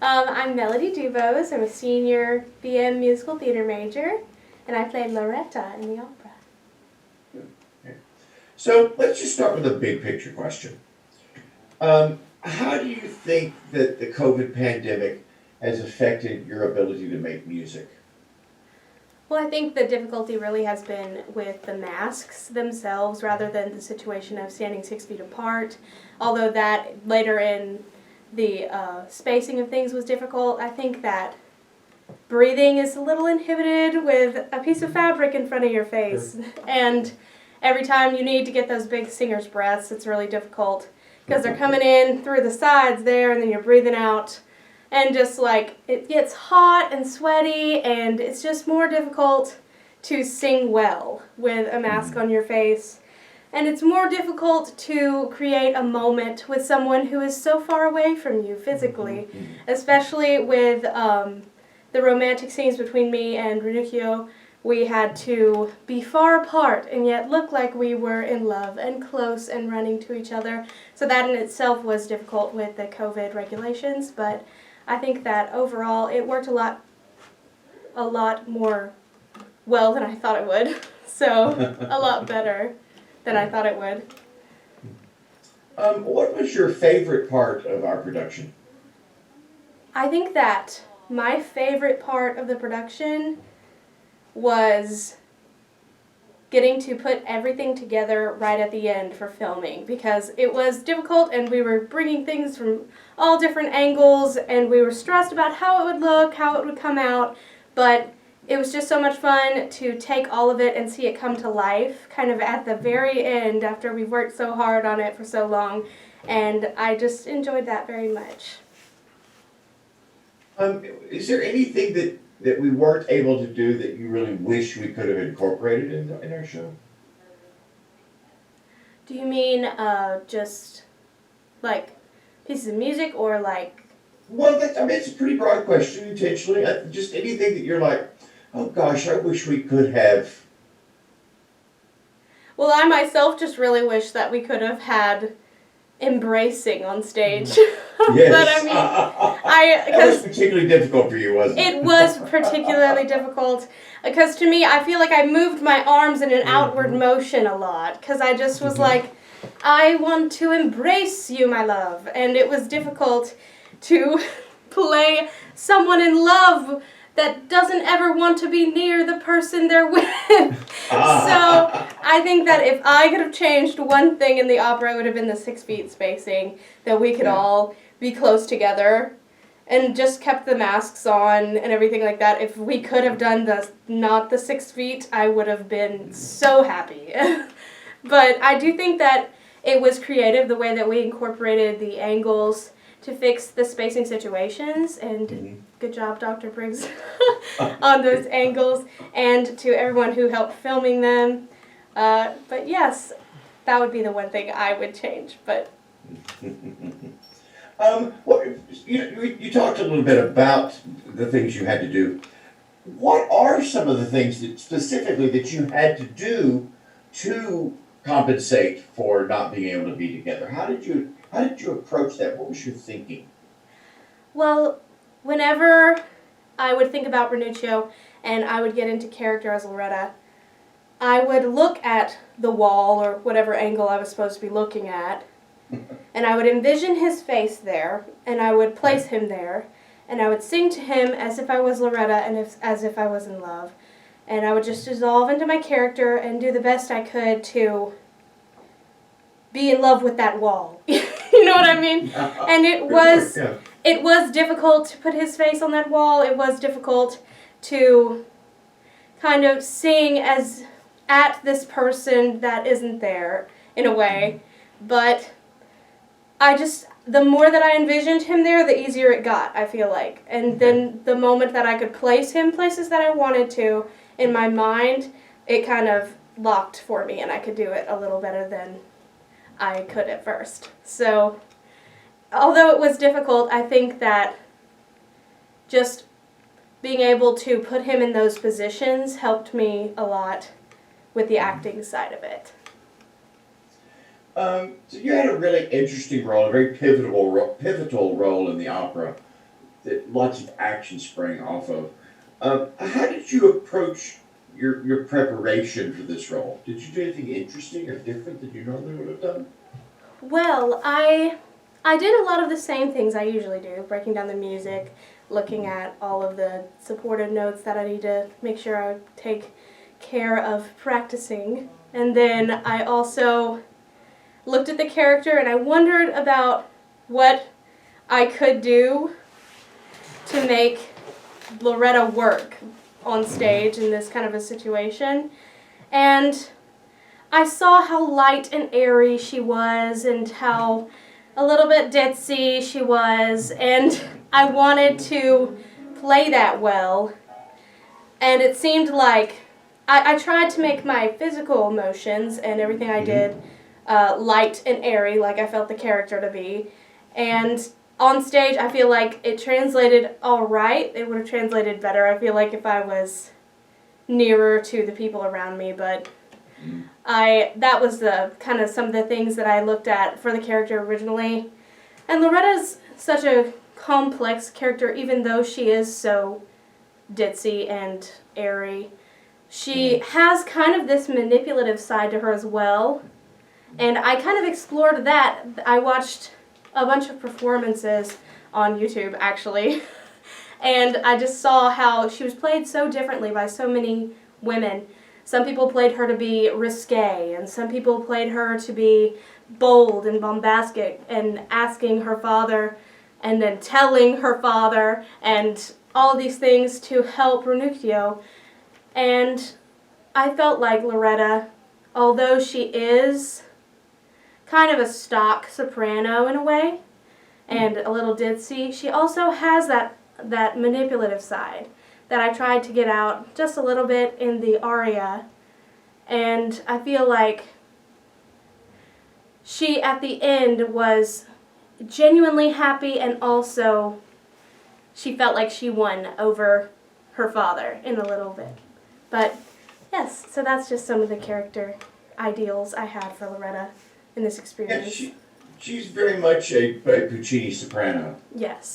I'm Melodie DuBose. I'm a senior BM musical theater major, and I played Lauretta in the opera. So let's just start with a big picture question. How do you think that the COVID pandemic has affected your ability to make music? Well, I think the difficulty really has been with the masks themselves rather than the situation of standing 6 feet apart. Although that later in the spacing of things was difficult, I think that breathing is a little inhibited with a piece of fabric in front of your face. And every time you need to get those big singer's breaths, it's really difficult because they're coming in through the sides there and then you're breathing out. And just like, it gets hot and sweaty and it's just more difficult to sing well with a mask on your face. And it's more difficult to create a moment with someone who is so far away from you physically, especially with the romantic scenes between me and Ranuncio. We had to be far apart and yet look like we were in love and close and running to each other. So that in itself was difficult with the COVID regulations, but I think that overall it worked a lot more well than I thought it would. So a lot better than I thought it would. What was your favorite part of our production? I think that my favorite part of the production was getting to put everything together right at the end for filming, because it was difficult and we were bringing things from all different angles and we were stressed about how it would look, how it would come out, but it was just so much fun to take all of it and see it come to life kind of at the very end after we've worked so hard on it for so long, and I just enjoyed that very much. Is there anything that we weren't able to do that you really wish we could have incorporated in our show? Do you mean just like pieces of music or like? Well, it's a pretty broad question intentionally. Just anything that you're like, oh gosh, I wish we could have. Well, I myself just really wish that we could have had embracing on stage. Yes. But I mean, that was particularly difficult for you, wasn't it? It was particularly difficult because to me, I feel like I moved my arms in an outward motion a lot because I just was like, I want to embrace you, my love. And it was difficult to play someone in love that doesn't ever want to be near the person they're with. So I think that if I could have changed one thing in the opera, it would have been the 6 feet spacing, that we could all be close together and just kept the masks on and everything like that. If we could have done not the 6 feet, I would have been so happy. But I do think that it was creative the way that we incorporated the angles to fix the spacing situations, and good job, Dr. Briggs, on those angles, and to everyone who helped filming them. But yes, that would be the one thing I would change. But you talked a little bit about the things you had to do. What are some of the things that specifically that you had to do to compensate for not being able to be together? How did you approach that? What was your thinking? Well, whenever I would think about Ranuncio and I would get into character as Lauretta, I would look at the wall or whatever angle I was supposed to be looking at, and I would envision his face there, and I would place him there, and I would sing to him as if I was Lauretta and as if I was in love. And I would just dissolve into my character and do the best I could to be in love with that wall. You know what I mean? And it was difficult to put his face on that wall. It was difficult to kind of sing as at this person that isn't there in a way. But the more that I envisioned him there, the easier it got, I feel like. And then the moment that I could place him places that I wanted to in my mind, it kind of locked for me and I could do it a little better than I could at first. So, although it was difficult, I think that just being able to put him in those positions helped me a lot with the acting side of it. So you had a really interesting role, a very pivotal role in the opera. that lots of action sprang off of. How did you approach your preparation for this role? Did you do anything interesting or different that you normally would have done? Well, I did a lot of the same things I usually do, breaking down the music, looking at all of the supportive notes that I need to make sure I take care of practicing. And then I also looked at the character and I wondered about what I could do to make Lauretta work on stage in this kind of a situation. And I saw how light and airy she was and how a little bit ditzy she was, and I wanted to play that well. And it seemed like I tried to make my physical emotions and everything I did light and airy, like I felt the character to be. And on stage, I feel like it translated all right. It would have translated better, I feel like, if I was nearer to the people around me, but that was the kind of some of the things that I looked at for the character originally. And Lauretta's such a complex character, even though she is so ditzy and airy. She has kind of this manipulative side to her as well. And I kind of explored that. I watched a bunch of performances on YouTube, actually. And I just saw how she was played so differently by so many women. Some people played her to be risque, and some people played her to be bold and bombastic, and asking her father, and then telling her father, and all these things to help Ranuncio. And I felt like Lauretta, although she is kind of a stock soprano in a way, and a little ditzy, she also has that manipulative side that I tried to get out just a little bit in the aria. And I feel like she, at the end, was genuinely happy, and also she felt like she won over her father in a little bit. But yes, so that's just some of the character ideals I had for Lauretta in this experience. Yeah, she's very much a Puccini soprano. Yes.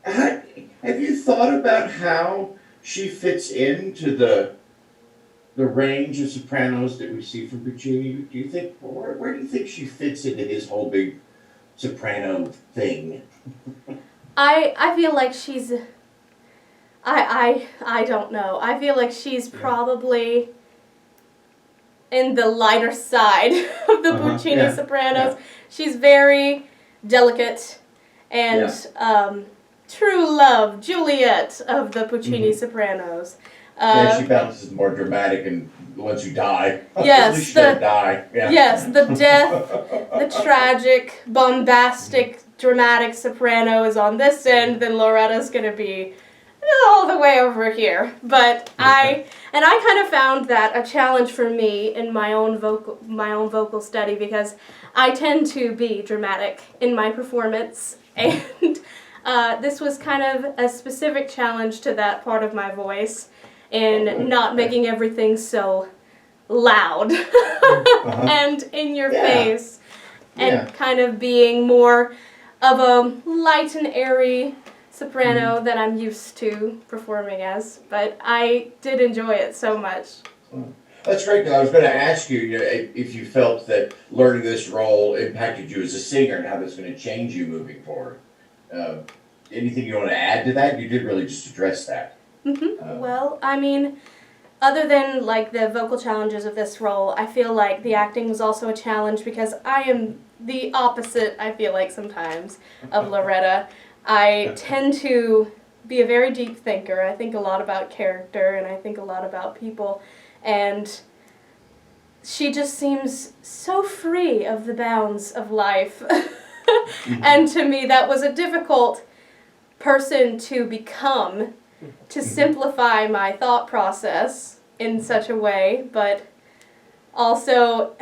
Have you thought about how she fits into the range of sopranos that we see from Puccini? Do you think where do you think she fits into his whole big soprano thing? I feel like she's I don't know. I feel like she's probably in the lighter side of the Puccini sopranos. Yeah. She's very delicate and true love, Juliet of the Puccini sopranos. She bounces more dramatic and once you die. Yes, die. Yeah. Yes, the death, the tragic, bombastic, dramatic soprano is on this end, then Lauretta's going to be all the way over here. But I kind of found that a challenge for me in my own vocal study, because I tend to be dramatic in my performance, and this was kind of a specific challenge to that part of my voice, in not making everything so loud and in your face, and kind of being more of a light and airy soprano that I'm used to performing as. But I did enjoy it so much. That's great. I was going to ask you, if you felt that learning this role impacted you as a singer and how that's going to change you moving forward. Anything you want to add to that? You did really just address that. Well, I mean, other than like the vocal challenges of this role, I feel like the acting was also a challenge, because I am the opposite, I feel like sometimes, of Lauretta. I tend to be a very deep thinker. I think a lot about character, and I think a lot about people, and she just seems so free of the bounds of life. And to me, that was a difficult person to become, to simplify my thought process in such a way, but also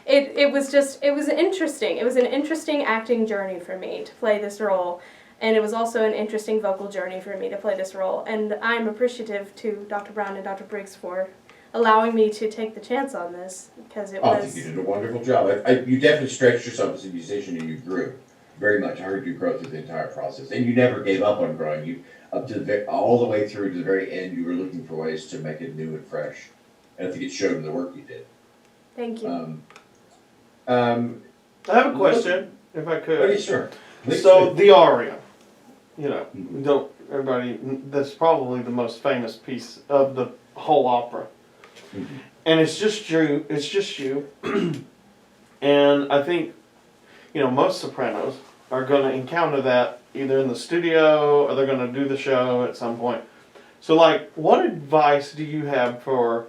it was interesting. It was an interesting acting journey for me to play this role, and it was also an interesting vocal journey for me to play this role, and I'm appreciative to Dr. Brown and Dr. Briggs for allowing me to take the chance on this, because it was... I think you did a wonderful job. You definitely stretched yourself as a musician, and you grew. very much. I heard you grow through the entire process, and you never gave up on growing. You up to all the way through to the very end. You were looking for ways to make it new and fresh, and I think it showed in the work you did. Thank you. I have a question, if I could. Okay, sure. So the aria, you know, Mhm. don't everybody. That's probably the most famous piece of the whole opera, Mhm. and it's just you. It's just you, and I think, you know, most sopranos are going to encounter that either in the studio or they're going to do the show at some point. So, like, what advice do you have for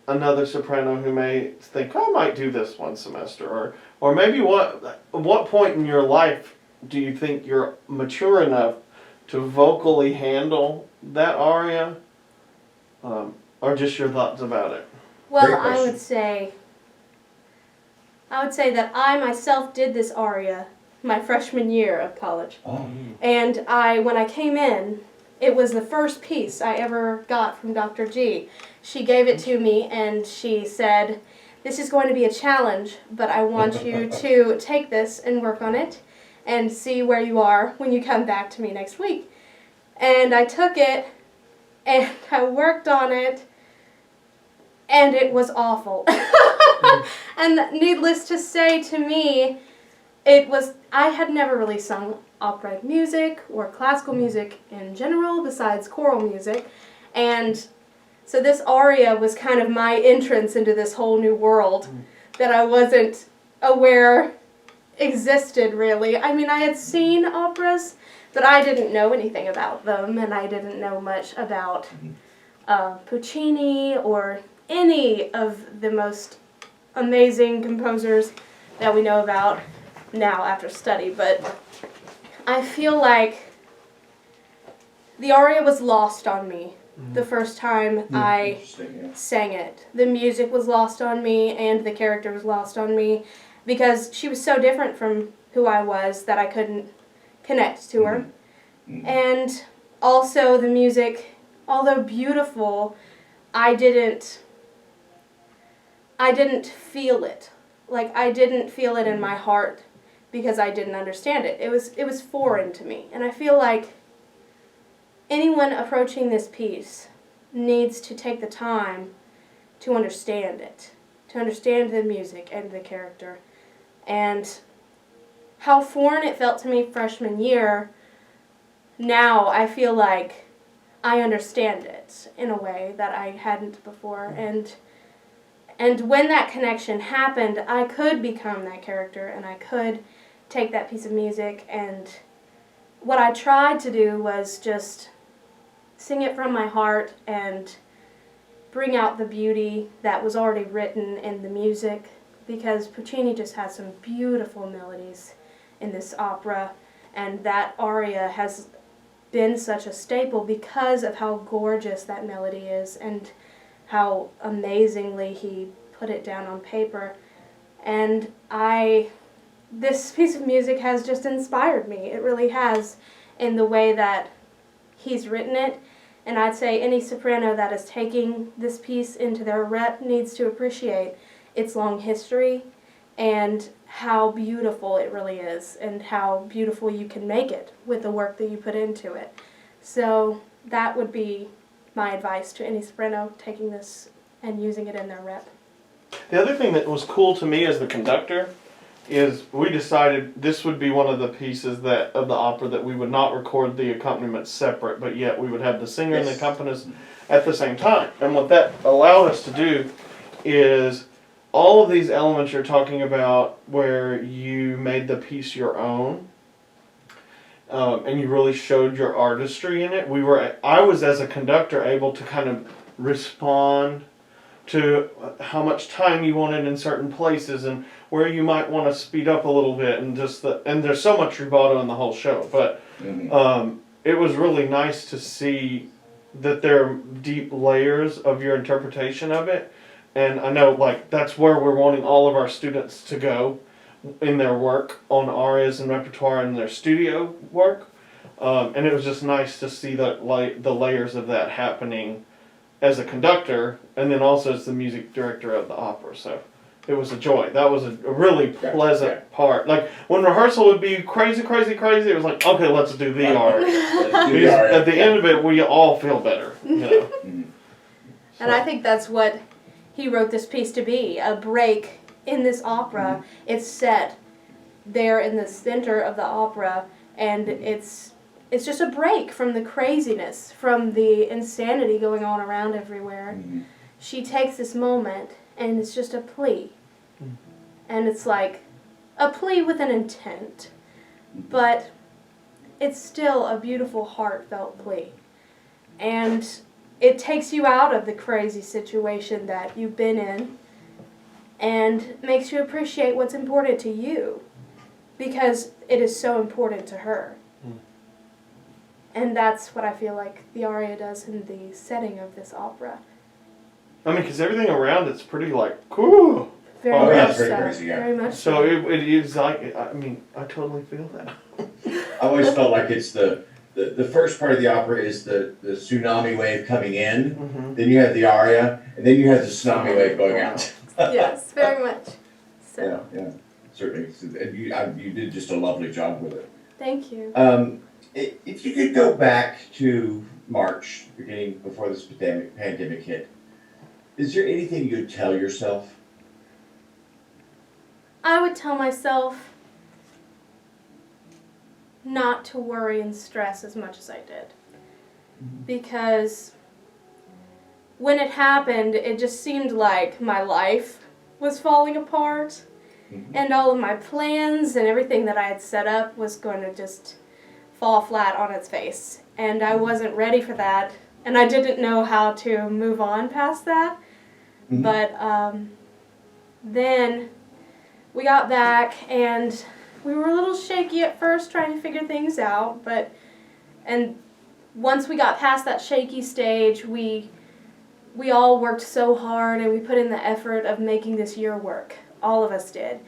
another soprano who may think, I might do this one semester, or maybe what point in your life do you think you're mature enough to vocally handle that aria, or just your thoughts about it? Well, Great I question. would say that I myself did this aria my freshman year of college. Oh. And when I came in, it was the first piece I ever got from Dr. G. She gave it to me and she said, "This is going to be a challenge, but I want you to take this and work on it and see where you are when you come back to me next week." And I took it and I worked on it and it was awful. And needless to say, to me, I had never really sung operatic music or classical music in general besides choral music, and so this aria was kind of my entrance into this whole new world that I wasn't aware existed really. I mean, I had seen operas, but I didn't know anything about them, and I didn't know much about Puccini or any of the most amazing composers that we know about now after study, but I feel like the aria was lost on me the first time I sang it. The music was lost on me and the character was lost on me because she was so different from who I was that I couldn't connect to her. And also the music, although beautiful, I didn't feel it. Like, I didn't feel it in my heart because I didn't understand it. It was foreign to me. And I feel like anyone approaching this piece needs to take the time to understand it, to understand the music and the character. And how foreign it felt to me freshman year, now I feel like I understand it in a way that I hadn't before. And when that connection happened, I could become that character and I could take that piece of music, and what I tried to do was just sing it from my heart and bring out the beauty that was already written in the music, because Puccini just has some beautiful melodies in this opera, and that aria has been such a staple because of how gorgeous that melody is and how amazingly he put it down on paper. And this piece of music has just inspired me. It really has, in the way that he's written it. And I'd say any soprano that is taking this piece into their rep needs to appreciate its long history and how beautiful it really is and how beautiful you can make it with the work that you put into it. So that would be my advice to any soprano taking this and using it in their rep. The other thing that was cool to me as the conductor is we decided this would be one of the pieces of the opera that we would not record the accompaniment separate, but yet we would have the singer and the accompanist at the same time. And what that allowed us to do is all of these elements you're talking about where you made the piece your own, and you really showed your artistry in it. I was, as a conductor, able to kind of respond to how much time you wanted in certain places and where you might want to speed up a little bit, and and there's so much rubato in the whole show, but it was really nice to see that there are deep layers of your interpretation of it. And I know, like, that's where we're wanting all of our students to go in their work on arias and repertoire and their studio work. And it was just nice to see the layers of that happening as a conductor, and then also as the music director of the opera. So it was a joy. That was a really pleasant part. Like when rehearsal would be crazy, it was like, okay, let's do the aria. At the end of it, we all feel better, you know. And I think that's what he wrote this piece to be, a break in this opera. It's set there in the center of the opera, and it's just a break from the craziness, from the insanity going on around everywhere. She takes this moment, and it's just a plea. And it's like a plea with an intent, but it's still a beautiful, heartfelt plea. And it takes you out of the crazy situation that you've been in and makes you appreciate what's important to you, because it is so important to her. And that's what I feel like the aria does in the setting of this opera. I mean, because everything around it's pretty like, cool. Very much very so. crazy, yeah. Very much So it is like, I mean, I totally feel that. I always felt like it's the first part of the opera is the tsunami wave coming in, then you have the aria, and then you have the tsunami wave going out. Yes, very much. So. Yeah, certainly. And you did just a lovely job with it. Thank you. If you could go back to March, beginning before this pandemic hit, is there anything you'd tell yourself? I would tell myself not to worry and stress as much as I did. Because when it happened, it just seemed like my life was falling apart. And all of my plans and everything that I had set up was going to just fall flat on its face. And I wasn't ready for that. And I didn't know how to move on past that. But then we got back, and we were a little shaky at first trying to figure things out, and once we got past that shaky stage, we all worked so hard, and we put in the effort of making this year work. All of us did.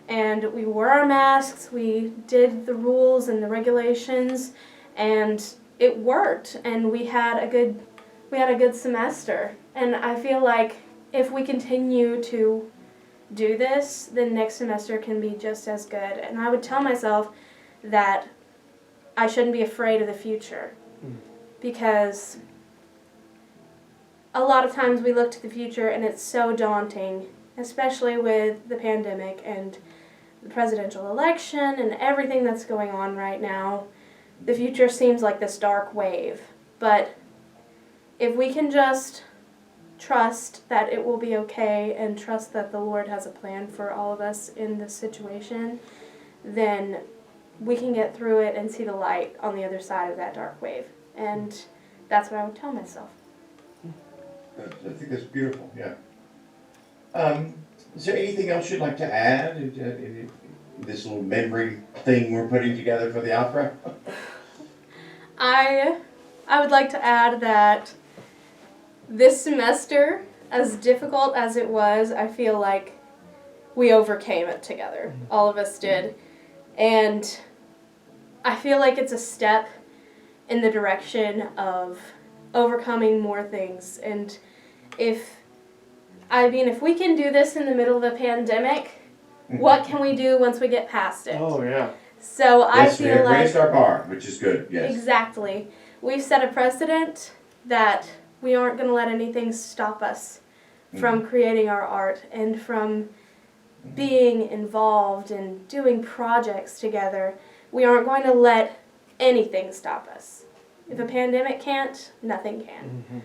And we wore our masks, we did the rules and the regulations, and it worked, and we had a good semester. And I feel like if we continue to do this, then next semester can be just as good. And I would tell myself that I shouldn't be afraid of the future, because a lot of times we look to the future and it's so daunting, especially with the pandemic and the presidential election and everything that's going on right now. The future seems like this dark wave, but if we can just trust that it will be okay and trust that the Lord has a plan for all of us in this situation, then we can get through it and see the light on the other side of that dark wave. And that's what I would tell myself. I think that's beautiful, yeah. Is there anything else you'd like to add in this little memory thing we're putting together for the opera? I would like to add that this semester, as difficult as it was, I feel like we overcame it together. All of us did. And I feel like it's a step in the direction of overcoming more things. And if we can do this in the middle of a pandemic, what can we do once we get past it? Oh, yeah. So I Yes, feel we have like... raised our bar, which is good, yes. Exactly. We've set a precedent that we aren't going to let anything stop us from creating our art and from being involved and doing projects together. We aren't going to let anything stop us. If a pandemic can't, nothing can.